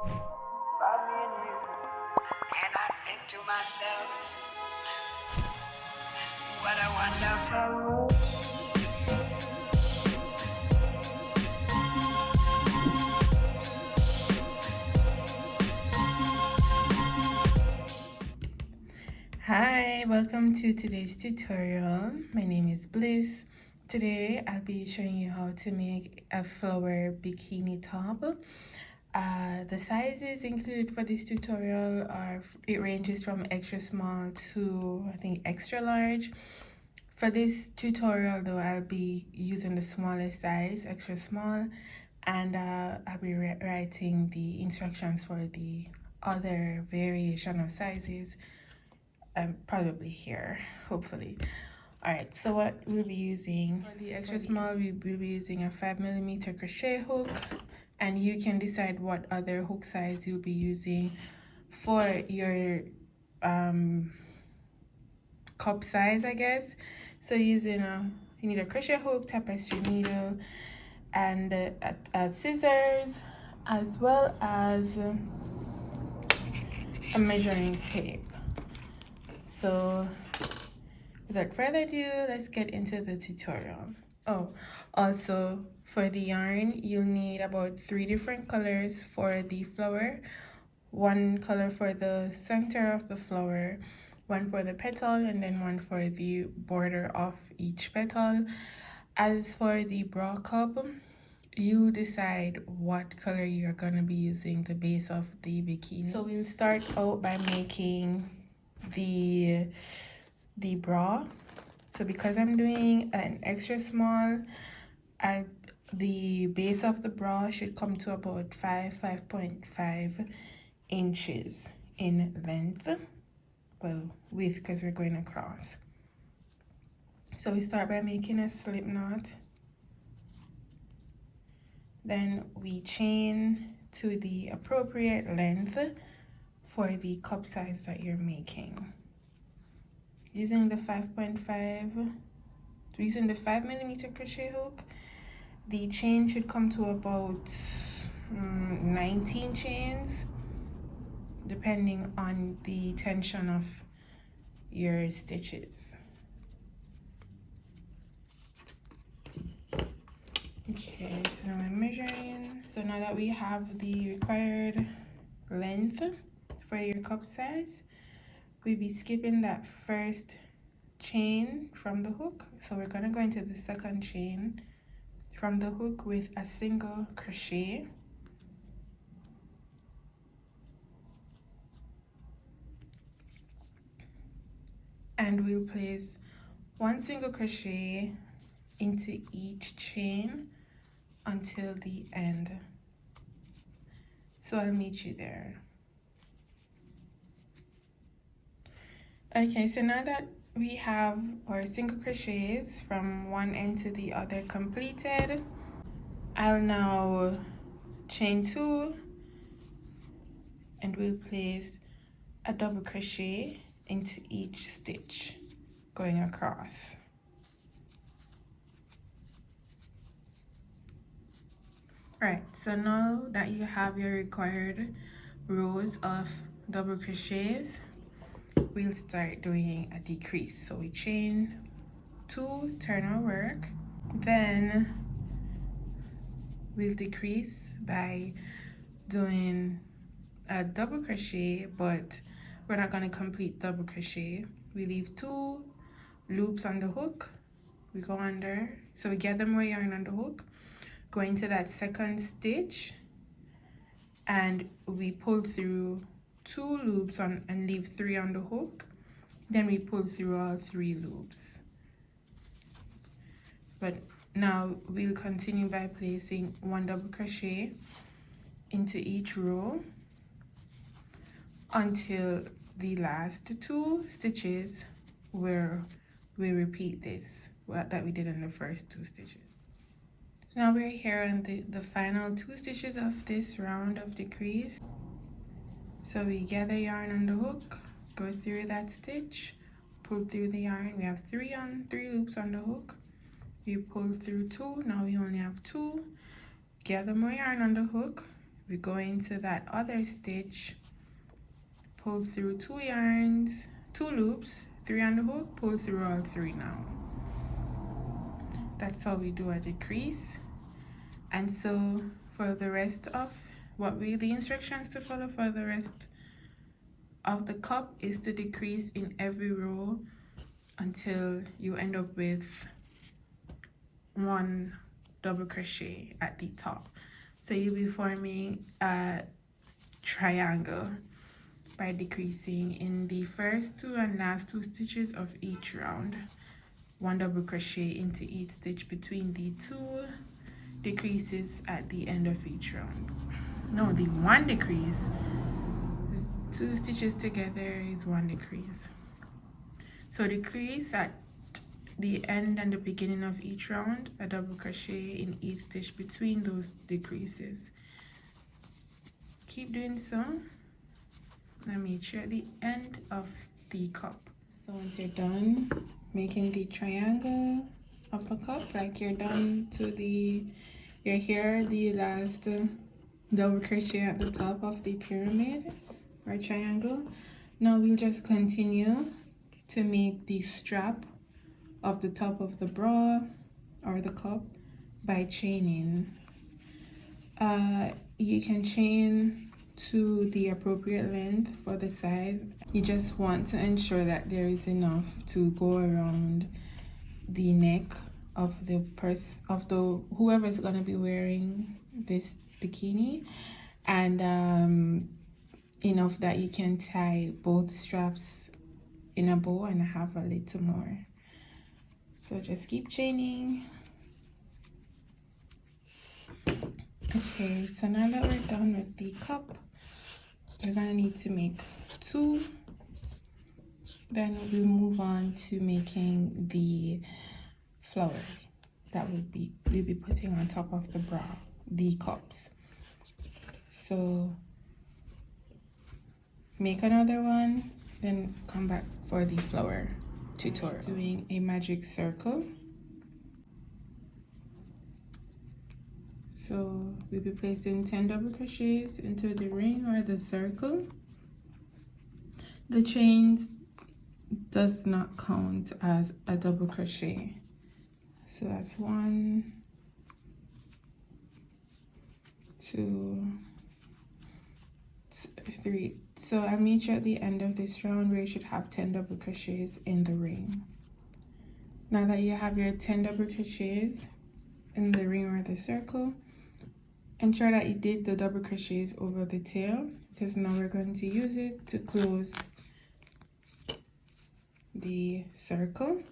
About me and you. And I think to myself, what a wonderful world. Hi, welcome to today's tutorial. My name is Bliss. Today I'll be showing you how to make a flower bikini top. The sizes included for this tutorial are, it ranges from extra small to I think extra large. For this tutorial though, I'll be using the smallest size, extra small, and I'll be writing the instructions for the other variation of sizes probably here, hopefully. All right, so what we'll be using for the extra small, we will be using a 5mm crochet hook, and you can decide what other hook size you'll be using for your cup size, I guess. So using you need a crochet hook, tapestry needle, and scissors, as well as a measuring tape. So without further ado, let's get into the tutorial. Oh, also for the yarn, you'll need about 3 different colors for the flower. One color for the center of the flower, one for the petal, and then one for the border of each petal. As for the bra cup, you decide what color you're gonna be using the base of the bikini. So we'll start out by making the bra. So because I'm doing an extra small, the base of the bra should come to about 5.5 inches in length, well, width, because we're going across. So we start by making a slip knot, then we chain to the appropriate length for the cup size that you're making. Using the 5mm crochet hook, the chain should come to about 19 chains, depending on the tension of your stitches. Okay, so now I'm measuring. So now that we have the required length for your cup size, we'll be skipping that first chain from the hook. So we're gonna go into the second chain from the hook with a single crochet. And we'll place 1 single crochet into each chain until the end. So I'll meet you there. Okay, so now that we have our single crochets from one end to the other completed, I'll now chain 2 and we'll place a double crochet into each stitch going across. Alright, so now that you have your required rows of double crochets, we'll start doing a decrease. So we chain 2, turn our work, then we'll decrease by doing a double crochet, but we're not going to complete double crochet. We leave 2 loops on the hook, we go under, so we gather more yarn on the hook, go into that second stitch, and we pull through 2 loops on and leave 3 on the hook. Then we pull through all 3 loops. But now we'll continue by placing 1 double crochet into each row until the last 2 stitches where we repeat this that we did in the first 2 stitches. So now we're here on the final 2 stitches of this round of decrease. So we gather yarn on the hook, go through that stitch, pull through the yarn. We have 3 loops on the hook. We pull through 2, now we only have 2. Gather more yarn on the hook, we go into that other stitch, pull through 2 yarns, 2 loops, 3 on the hook, pull through all 3 now. That's how we do a decrease. And so for the rest of the instructions to follow for the rest of the cup is to decrease in every row until you end up with 1 double crochet at the top. So you'll be forming a triangle by decreasing in the first 2 and last 2 stitches of each round. 1 double crochet into each stitch between the 2 decreases at the end of each round. No, the 1 decrease, 2 stitches together is 1 decrease. So decrease at the end and the beginning of each round, a double crochet in each stitch between those decreases. Keep doing so. Let me meet you at the end of the cup. So once you're done making the triangle of the cup, like you're done to you're here the last double crochet at the top of the pyramid or triangle. Now we'll just continue to make the strap of the top of the bra or the cup by chaining. You can chain to the appropriate length for the size. You just want to ensure that there is enough to go around the neck of the whoever is going to be wearing this bikini, and enough that you can tie both straps in a bow and have a little more. So just keep chaining. Okay, so now that we're done with the cup, we're gonna need to make 2. Then we'll move on to making the flower that we'll be putting on top of the bra, the cups. So make another one, then come back for the flower tutorial. Doing a magic circle. So we'll be placing 10 double crochets into the ring or the circle. The chains does not count as a double crochet. So that's 1, 2, 3. So I'll meet you at the end of this round where you should have 10 double crochets in the ring. Now that you have your 10 double crochets in the ring or the circle, ensure that you did the double crochets over the tail, because now we're going to use it to close the circle.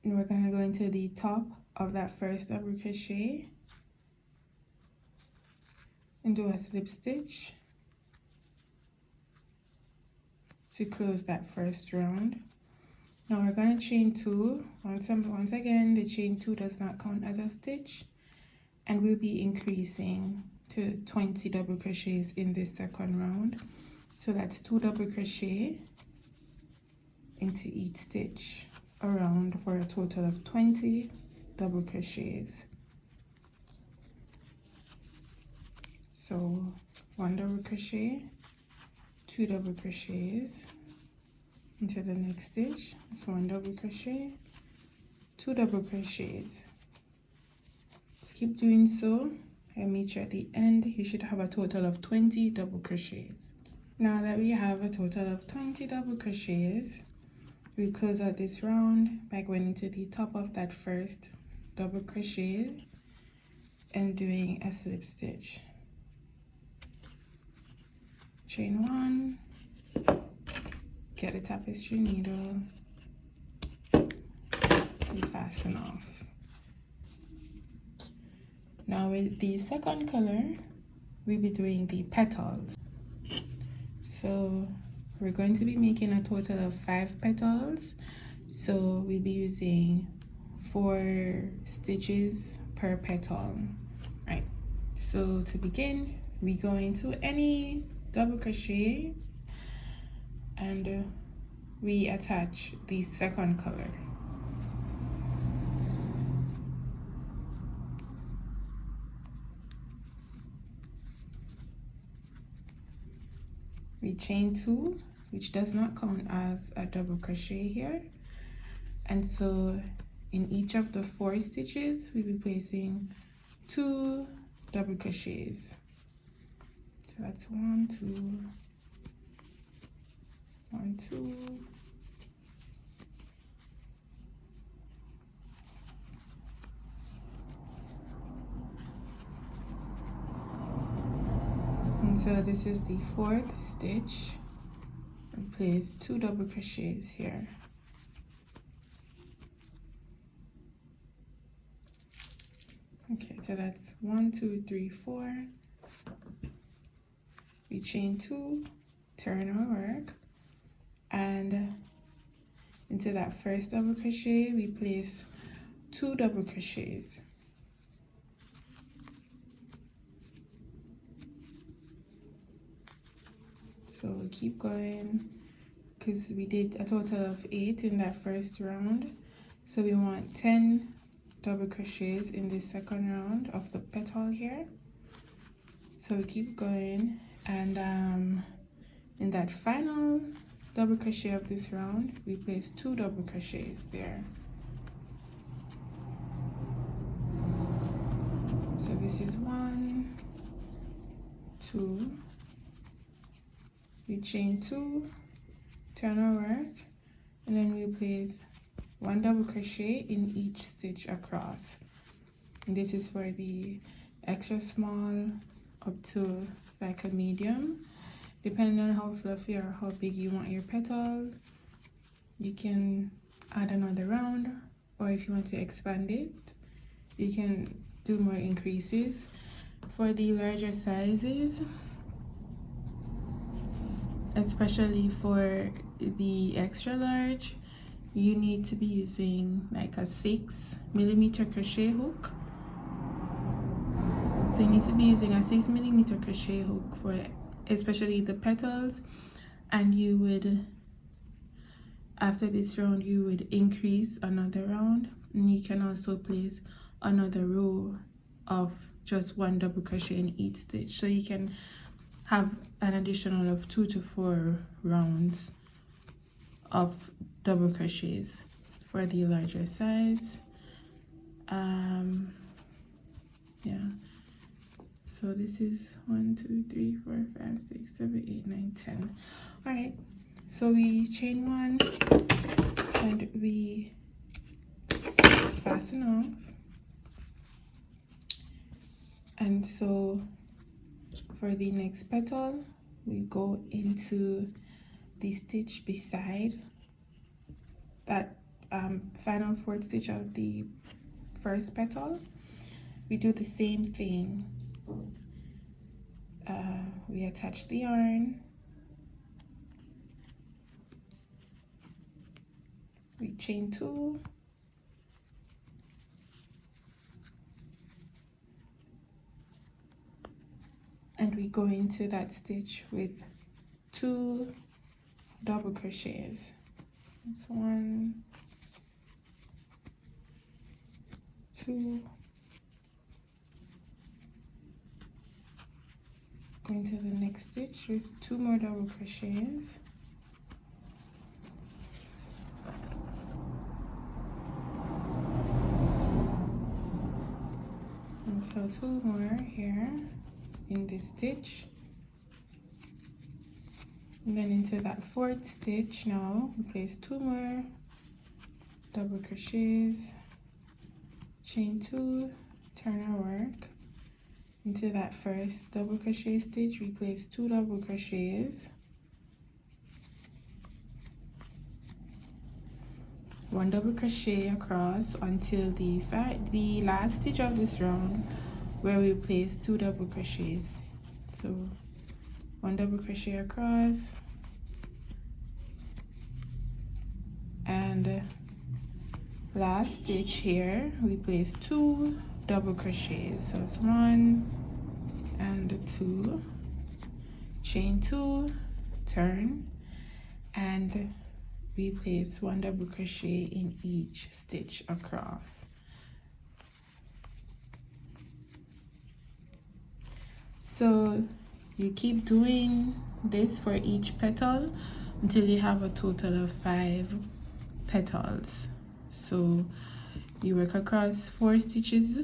And we're going to go into the top of that first double crochet and do a slip stitch to close that first round. Now we're going to chain 2. Once again, the chain 2 does not count as a stitch, and we'll be increasing to 20 double crochets in this second round. So that's 2 double crochet into each stitch around for a total of 20 double crochets. So 1 double crochet, 2 double crochets into the next stitch. So 1 double crochet, 2 double crochets. Let's keep doing so. And meet you at the end. You should have a total of 20 double crochets. Now that we have a total of 20 double crochets, we close out this round by going into the top of that first double crochet and doing a slip stitch. Chain 1, get a tapestry needle, and fasten off. Now with the second color, we'll be doing the petals. So we're going to be making a total of 5 petals. So we'll be using 4 stitches per petal. Right. So to begin, we go into any double crochet and we attach the second color. we chain 2, which does not count as a double crochet here. And so in each of the 4 stitches we'll be placing 2 double crochets. So that's 1, 2, 1, 2, and so this is the 4th stitch. And place 2 double crochets here. Okay, so that's 1, 2, 3, 4. We chain 2, turn our work, and into that first double crochet we place 2 double crochets. So we keep going because we did a total of 8 in that first round, so we want 10 double crochets in the second round of the petal here. So we keep going, and in that final double crochet of this round we place 2 double crochets there. So this is 1, 2, we chain 2, turn our work, and then we place 1 double crochet in each stitch across. And this is for the extra small up to like a medium, depending on how fluffy or how big you want your petal. You can add another round, or if you want to expand it you can do more increases. For the larger sizes, especially for the extra large, you need to be using like a 6mm crochet hook. So you need to be using a 6mm crochet hook for especially the petals, and you would, after this round, you would increase another round, and you can also place another row of just 1 double crochet in each stitch, so you can have an additional of 2 to 4 rounds of double crochets for the larger size. Yeah, so this is 1, 2, 3, 4, 5, 6, 7, 8, 9, 10. All right, so we chain 1 and we fasten off. And so for the next petal we go into the stitch beside that final 4th stitch of the first petal. We do the same thing. We attach the yarn, we chain 2, and we go into that stitch with 2 double crochets. That's 1, 2, go into the next stitch with 2 more double crochets, and so 2 more here in this stitch, and then into that 4th stitch now we place 2 more double crochets, chain 2, turn our work. Into that first double crochet stitch we place 2 double crochets, 1 double crochet across until the last stitch of this round, where we place 2 double crochets. So 1 double crochet across, and last stitch here we place 2 double crochets. So it's 1 and 2, chain 2, turn, and we place 1 double crochet in each stitch across. So you keep doing this for each petal until you have a total of 5 petals. So you work across 4 stitches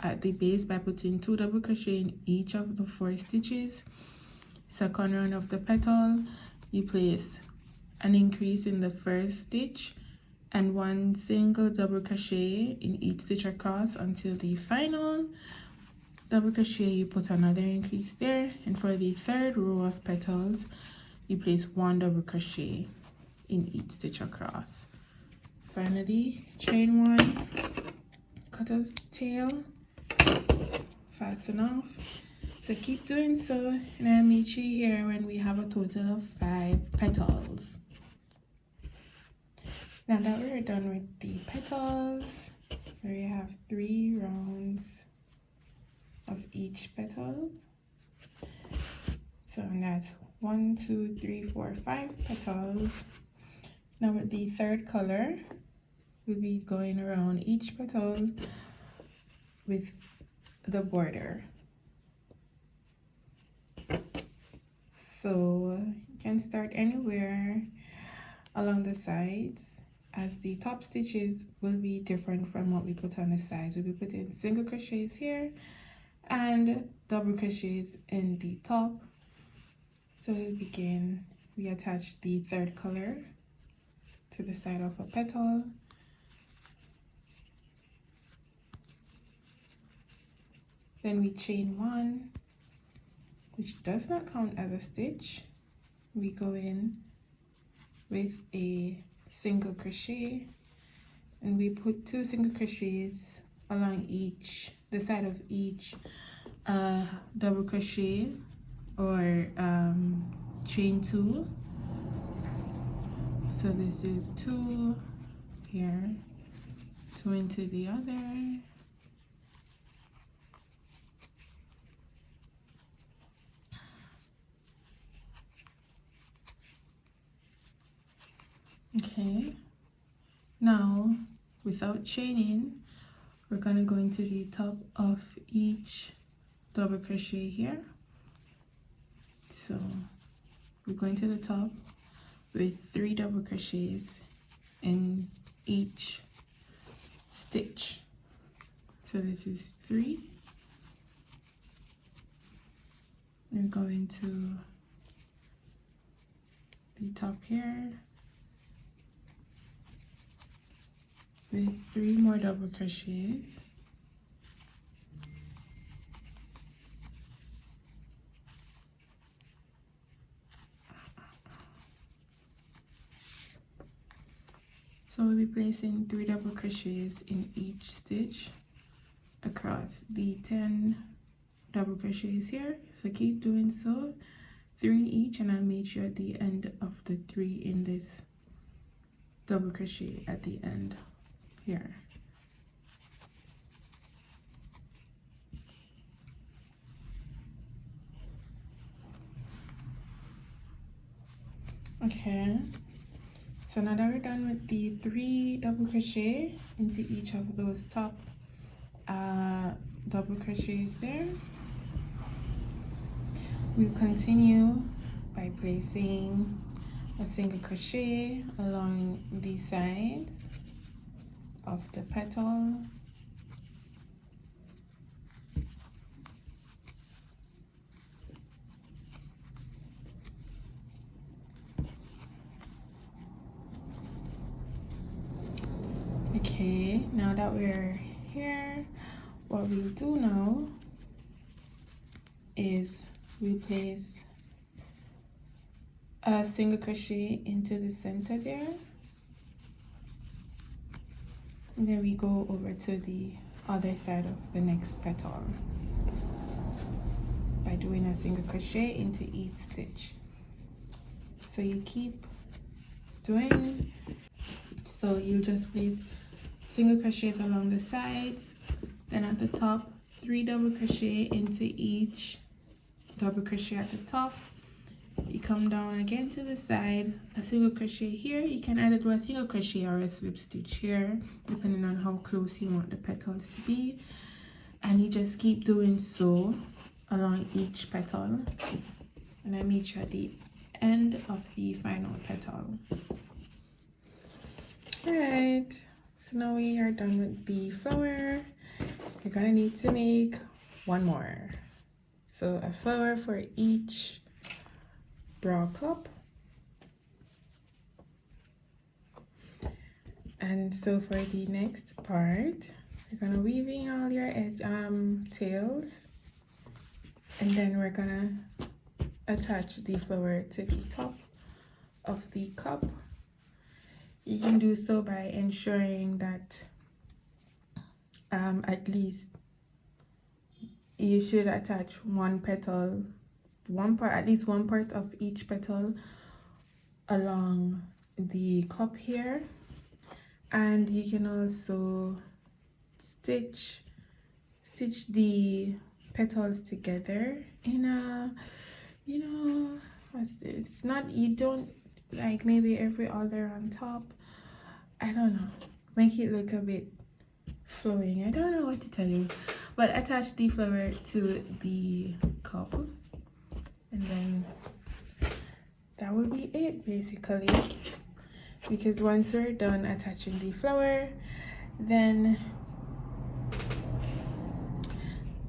at the base by putting 2 double crochet in each of the 4 stitches. Second round of the petal, you place an increase in the first stitch and 1 single double crochet in each stitch across until the final double crochet. You put another increase there, and for the third row of petals you place 1 double crochet in each stitch across. Finally, chain 1, cut a tail, fasten off. So keep doing so, and I'll meet you here when we have a total of 5 petals. Now that we're done with the petals, we have 3 rounds of each petal. So that's 1, 2, 3, 4, 5 petals. Now with the third color, we'll be going around each petal with the border. So you can start anywhere along the sides, as the top stitches will be different from what we put on the sides. We'll be putting single crochets here and double crochets in the top. So we begin, we attach the third color to the side of a petal. Then we chain 1, which does not count as a stitch. We go in with a single crochet, and we put 2 single crochets along the side of each double crochet or chain 2. So this is 2 here, 2 into the other, okay. Now without chaining, we're gonna go into the top of each double crochet here. So we're going to the top with 3 double crochets in each stitch. So this is 3. We're going to the top here with 3 more double crochets. So we'll be placing 3 double crochets in each stitch across the 10 double crochets here. So keep doing so, 3 in each, and I'll meet you at the end of the 3 in this double crochet at the end here. Okay, so now that we're done with the 3 double crochet into each of those top double crochets there, we'll continue by placing a single crochet along the sides of the petal. Okay, now that we're here, what we'll do now is we place a single crochet into the center there, and then we go over to the other side of the next petal by doing a single crochet into each stitch. So you keep doing, so you'll just place single crochets along the sides, then at the top 3 double crochet into each double crochet at the top. You come down again to the side, a single crochet here. You can either do a single crochet or a slip stitch here, depending on how close you want the petals to be, and you just keep doing so along each petal. and I meet you at the end of the final petal. Alright, so now we are done with the flower. You're gonna need to make one more. So a flower for each bra cup. And so for the next part, you're gonna weave in all your tails, and then we're gonna attach the flower to the top of the cup. You can do so by ensuring that at least you should attach one petal, at least one part of each petal along the cup here. And you can also stitch the petals together in a, you know, what's this, not, you don't, like maybe every other on top, I don't know, make it look a bit flowing. I don't know what to tell you, but attach the flower to the cup, and then that will be it basically. Because once we're done attaching the flower, then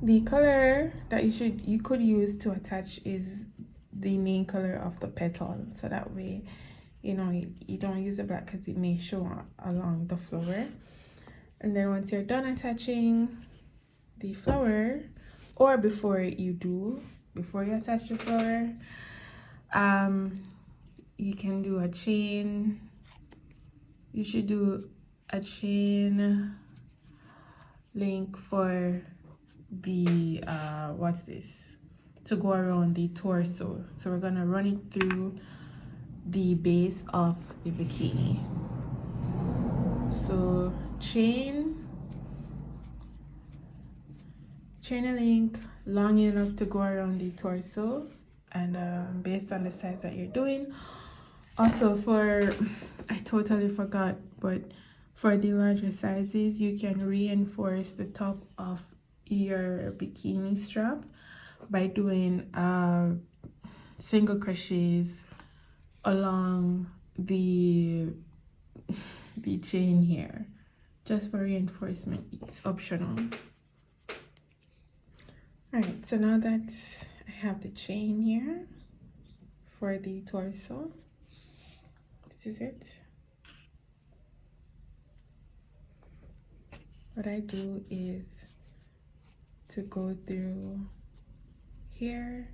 the color that you could use to attach is the main color of the petal, so that way, you know, you don't use the black because it may show along the flower. And then once you're done attaching the flower, or before you attach the flower, you can do a chain. You should do a chain link for the what's this, to go around the torso. So we're gonna run it through the base of the bikini. So chain a link long enough to go around the torso, and based on the size that you're doing. Also, I totally forgot, but for the larger sizes, you can reinforce the top of your bikini strap by doing single crochets along the chain here, just for reinforcement. It's optional. All right, so now that I have the chain here for the torso, this is it. What I do is to go through here,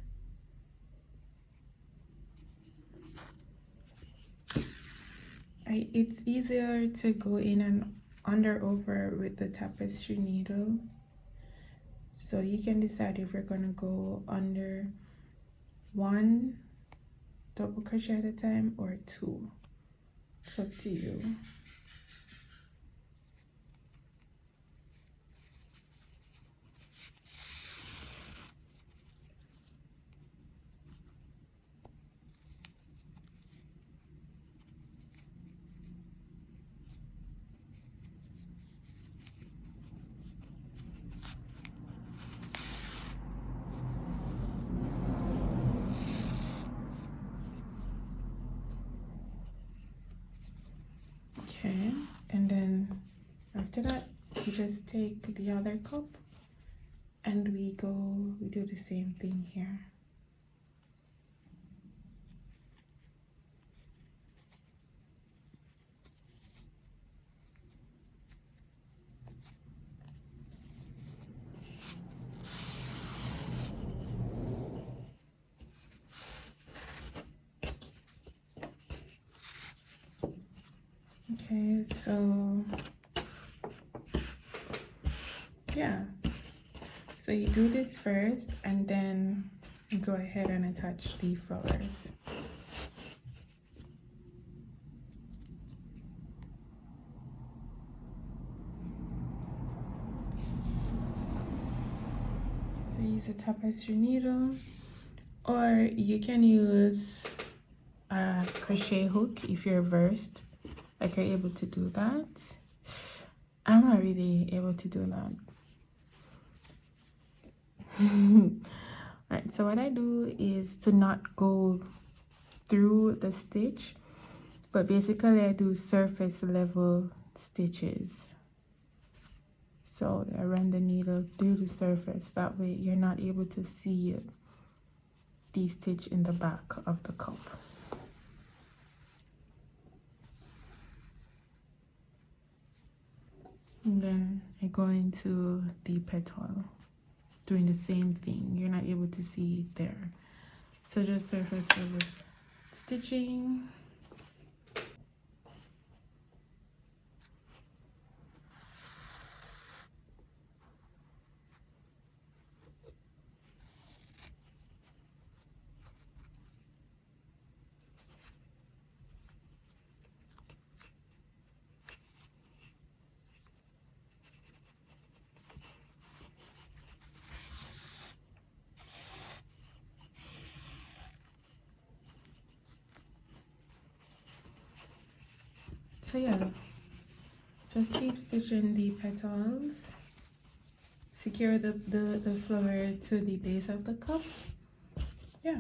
it's easier to go in and under over with the tapestry needle, so you can decide if you're gonna go under one double crochet at a time or two. It's up to you. Okay, and then after that, you just take the other cup and we do the same thing here. Okay, so yeah, so you do this first and then you go ahead and attach the flowers. So use a tapestry needle, or you can use a crochet hook if you're versed, like you're able to do that. I'm not really able to do that. Alright, so what I do is to not go through the stitch, but basically I do surface level stitches. So I run the needle through the surface, that way you're not able to see the stitch in the back of the cup. And then I go into the petal, doing the same thing. You're not able to see it there. So just surface level stitching. So yeah, just keep stitching the petals. Secure the flower to the base of the cup. Yeah,